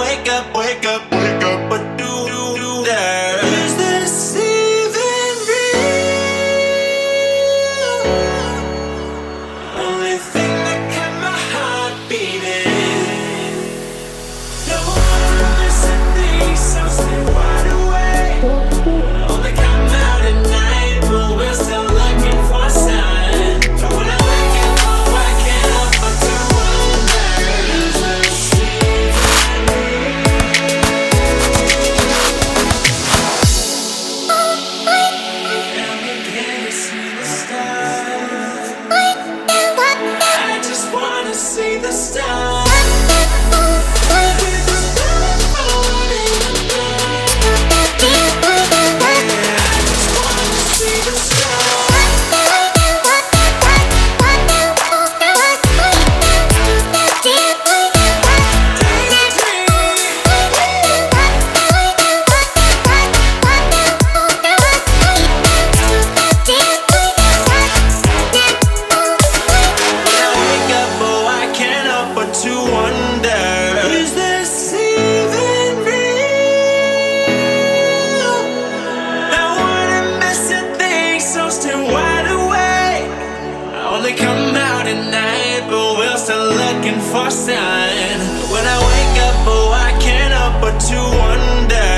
wake up, but do that? Is this even real? Only thing that kept my heart beating. No one missing things, so stay wide awake. Only come out at night, but we're still looking for a sign. But when I wake up, oh, I can't help but to wonder, is this even real? And we can't see the stars. I just wanna see the stars. Come out at night, but we're still looking for a sign. When I wake up, oh, I can't help but to wonder,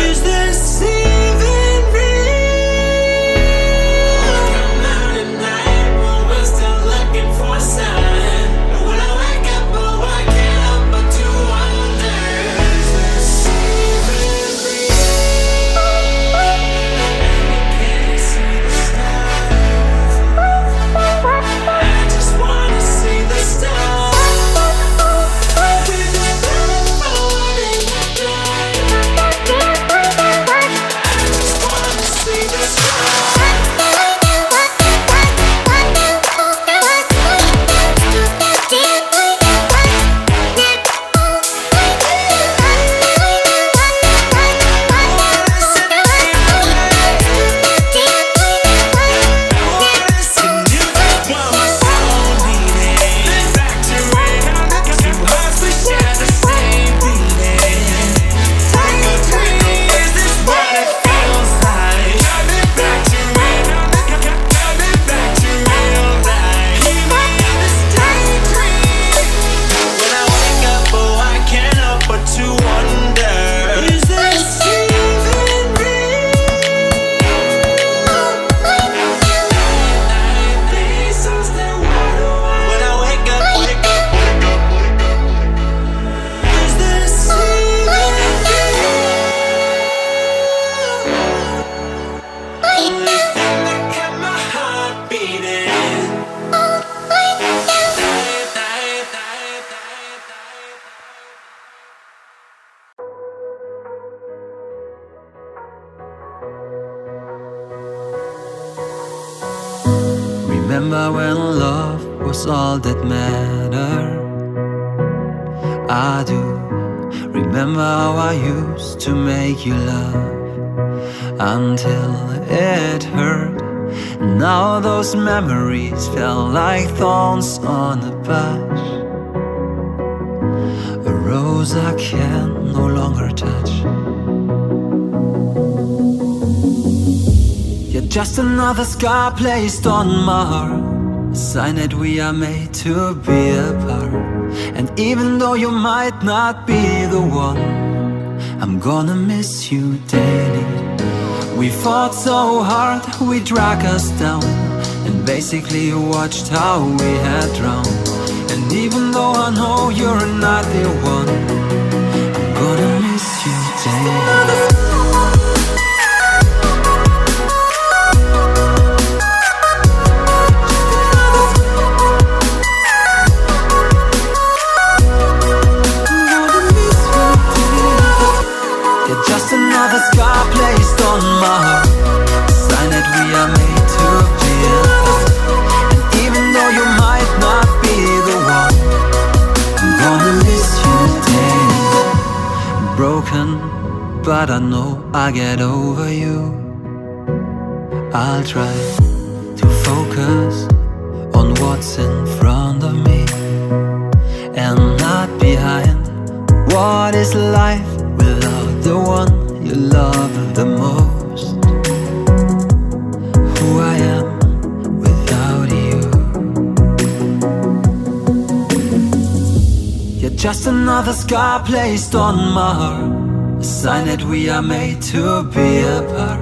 is this even real? Come out at night, but we're still looking for a sign. When I wake up, oh, I can't help but to wonder, is this even real? And we can't see the stars. I just wanna see the stars. Remember when love was all that mattered? I do. Remember how I used to make you laugh until it hurt. Now those memories felt like thorns on a patch, a rose I can no longer touch. You're just another scar placed on my heart, a sign that we are made to be apart. And even though you might not be the one, I'm gonna miss you daily. We fought so hard, we dragged us down, and basically watched how we had drowned. And even though I know you're not the one, I'm gonna miss you daily. Just another scar placed on my heart, a sign that we are made to be apart. And even though you might not be the one, I'm gonna miss you daily. I'm broken, but I know I'll get over you. I'll try to focus on what's in front of me and not behind what is life without the one you love the most? Who I am without you. You're just another scar placed on my heart, a sign that we are made to be apart.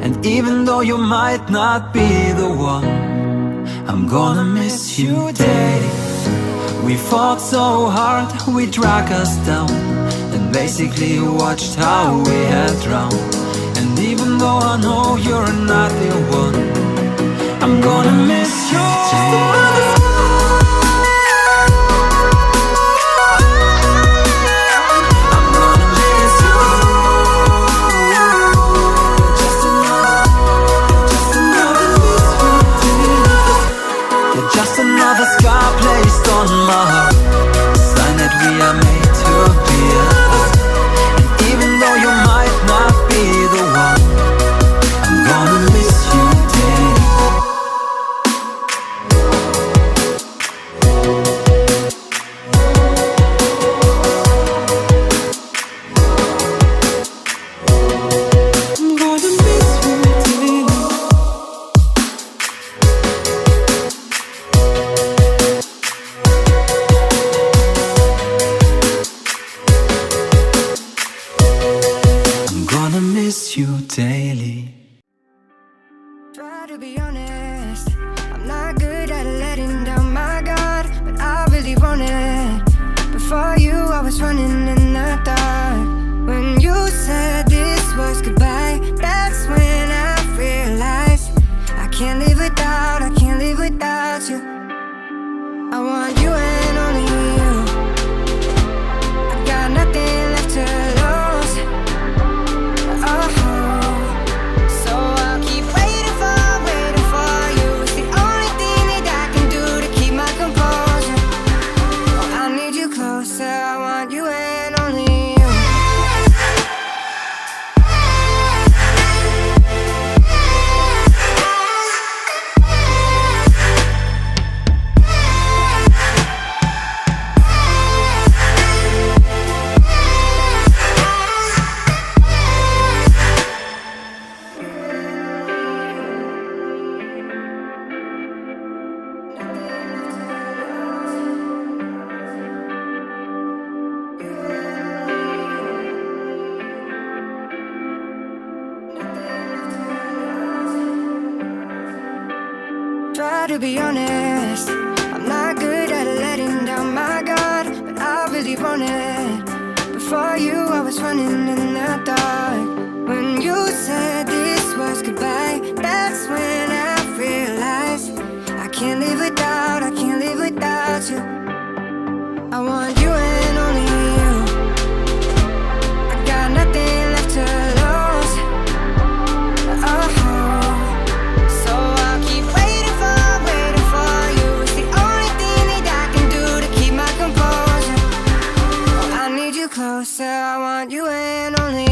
And even though you might not be the one, I'm gonna miss you daily. We fought so hard, we dragged us down, and basically watched how we had drowned. And even though I know you're not the one, I'm gonna miss you daily. Another scar placed on my heart, a sign that we are made to be apart. And even though you might not be the one, I'm gonna miss you daily. I'm gonna miss you daily. Miss you daily. Try to be honest, I'm not good at letting down my guard, but I really want it. Before you, I was running in the dark. When you said this was goodbye, that's when I realized I can't live without, I can't live without you. I want you and only you. I got nothing left to lose. So I'll keep waiting for you. It's the only thing that I can do to keep my composure. Oh, I need you closer, I want you and only you. Try to be honest, I'm not good at letting down my guard, but I really want it. Before you, I was running in the dark. When you said this was goodbye, that's when I realized I can't live without, I can't live without you. I want you and only you. I got nothing left to lose. So I'll keep waiting for you. It's the only thing that I can do to keep my composure. Oh, I need you closer, I want you and only you.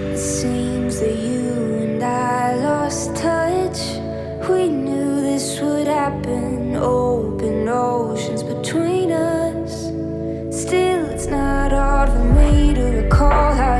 It seems that you and I lost touch. We knew this would happen, open oceans between us. Still, it's not hard for me to recall how